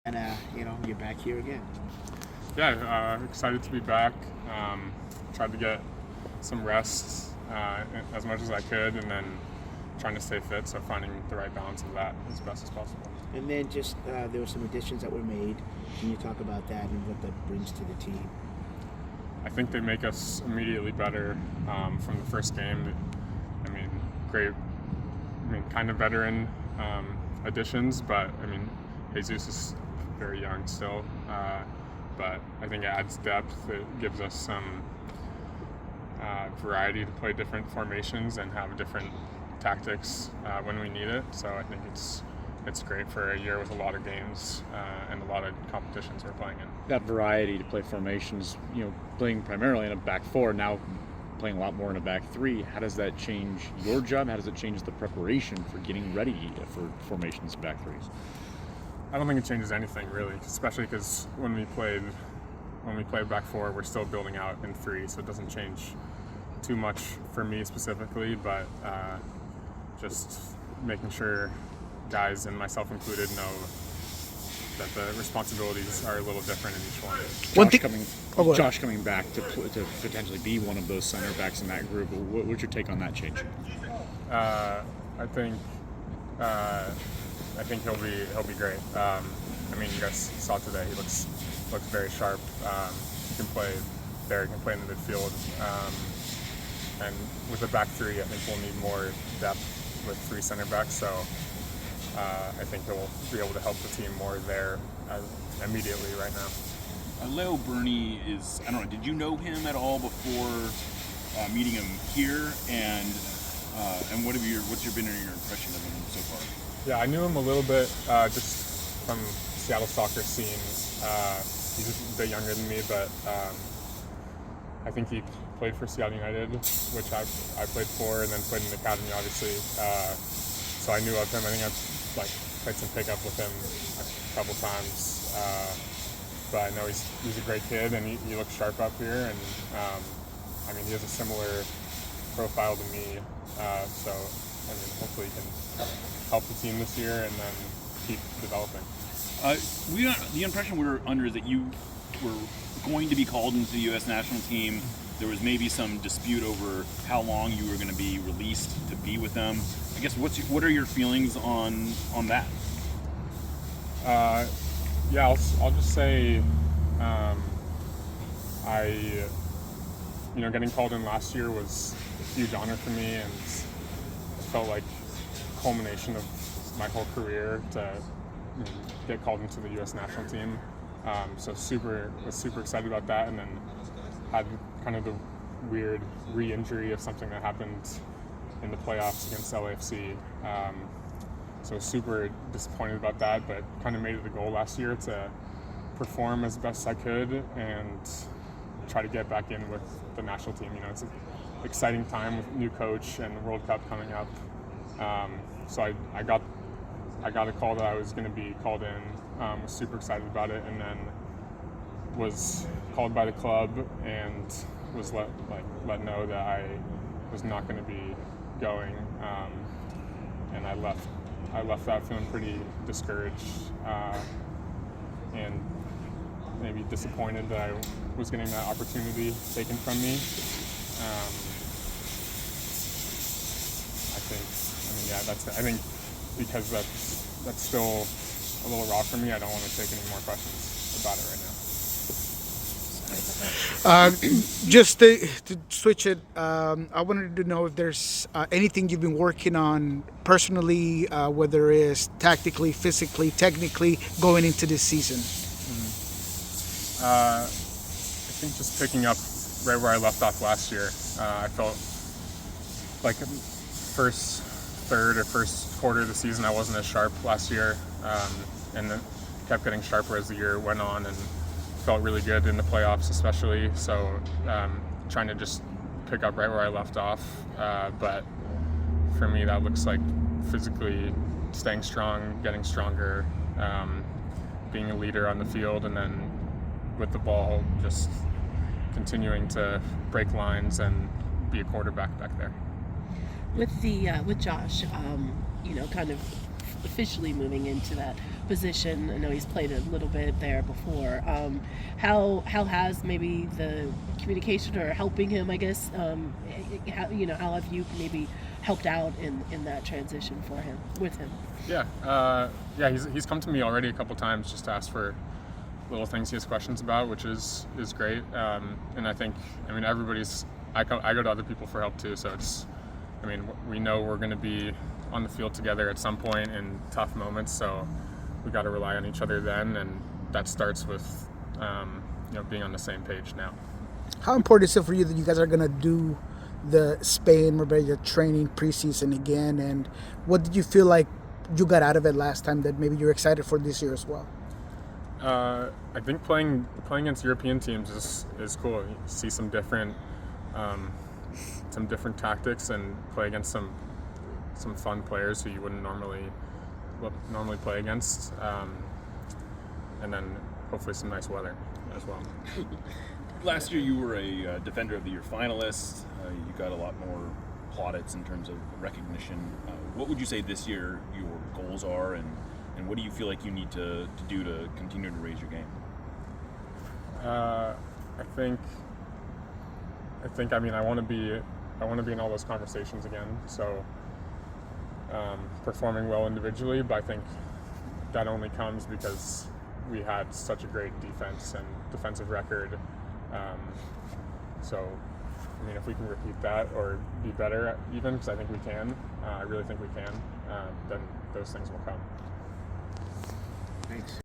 And you're back here again. Yeah, excited to be back. Tried to get some rest as much as I could, and then trying to stay fit, so finding the right balance of that as best as possible. And then just there were some additions that were made. Can you talk about that and what that brings to the team? I think they make us immediately better from the first game. I mean, great. I mean, kind of veteran additions, but I mean, Jesus is very young still, but I think it adds depth. It gives us some variety to play different formations and have different tactics when we need it. So I think it's great for a year with a lot of games and a lot of competitions we're playing in. That variety to play formations, playing primarily in a back four, now playing a lot more in a back three. How does that change your job? How does it change the preparation for getting ready for formations back threes? I don't think it changes anything really, especially because when we played back four, we're still building out in three, so it doesn't change too much for me specifically, but just making sure guys, and myself included, know that the responsibilities are a little different in each one. Josh coming back to potentially be one of those center backs in that group. What's your take on that change? I think he'll be great. I mean, you guys saw today, he looks very sharp. He can play there, he can play in the midfield. And with the back three, I think we'll need more depth with three center backs. So I think he'll be able to help the team more there immediately right now. Leo Burney is, I don't know, did you know him at all before meeting him here? And what's been your impression of him so far? Yeah, I knew him a little bit just from Seattle soccer scene. He's just a bit younger than me, but I think he played for Seattle United, which I played for, and then played in the academy, obviously. So I knew of him. I think I've played some pickup with him a couple times. But I know he's a great kid, and he looks sharp up here. And I mean, he has a similar profile to me. So I mean, hopefully he can help the team this year and then keep developing. The impression we were under is that you were going to be called into the U.S. national team. There was maybe some dispute over how long you were going to be released to be with them. I guess what are your feelings on that? Yeah, I'll just say getting called in last year was a huge honor for me, and it felt like a culmination of my whole career to get called into the U.S. national team. So was super excited about that, and then had kind of the weird re-injury of something that happened in the playoffs against LAFC. So super disappointed about that, but kind of made it a goal last year to perform as best I could and try to get back in with the national team. It's an exciting time with new coach and the World Cup coming up. So I got a call that I was going to be called in. Was super excited about it, and then was called by the club and was let know that I was not going to be going, and I left that feeling pretty discouraged and maybe disappointed that I was getting that opportunity taken from me. I think because that's still a little raw for me, I don't want to take any more questions about it right now. Just to switch it, I wanted to know if there's anything you've been working on personally, whether it's tactically, physically, technically, going into this season. I think just picking up right where I left off last year. I felt like first third or first quarter of the season I wasn't as sharp last year, and then kept getting sharper as the year went on, and felt really good in the playoffs especially. So trying to just pick up right where I left off, but for me that looks like physically staying strong, getting stronger, being a leader on the field, and then with the ball just continuing to break lines and be a quarterback back there. With Josh, kind of officially moving into that, position. I know he's played a little bit there before. How has maybe the communication or helping him, I guess, how have you maybe helped out in that transition for him, with him? Yeah, he's come to me already a couple times just to ask for little things he has questions about, which is great. And I think, I go to other people for help too, so we know we're going to be on the field together at some point in tough moments, so we got to rely on each other then, and that starts with being on the same page now. How important is it for you that you guys are going to do the Spain Marbella training preseason again, and what did you feel like you got out of it last time that maybe you're excited for this year as well? I think playing against European teams is cool. You see some different tactics and play against some fun players who you wouldn't normally play against, and then hopefully some nice weather as well. Last year you were a Defender of the Year finalist. You got a lot more plaudits in terms of recognition. What would you say this year your goals are, and what do you feel like you need to do to continue to raise your game? I want to be in all those conversations again. So performing well individually, but I think that only comes because we had such a great defense and defensive record. If we can repeat that or be better even, because I think we can, I really think we can, then those things will come. Thanks.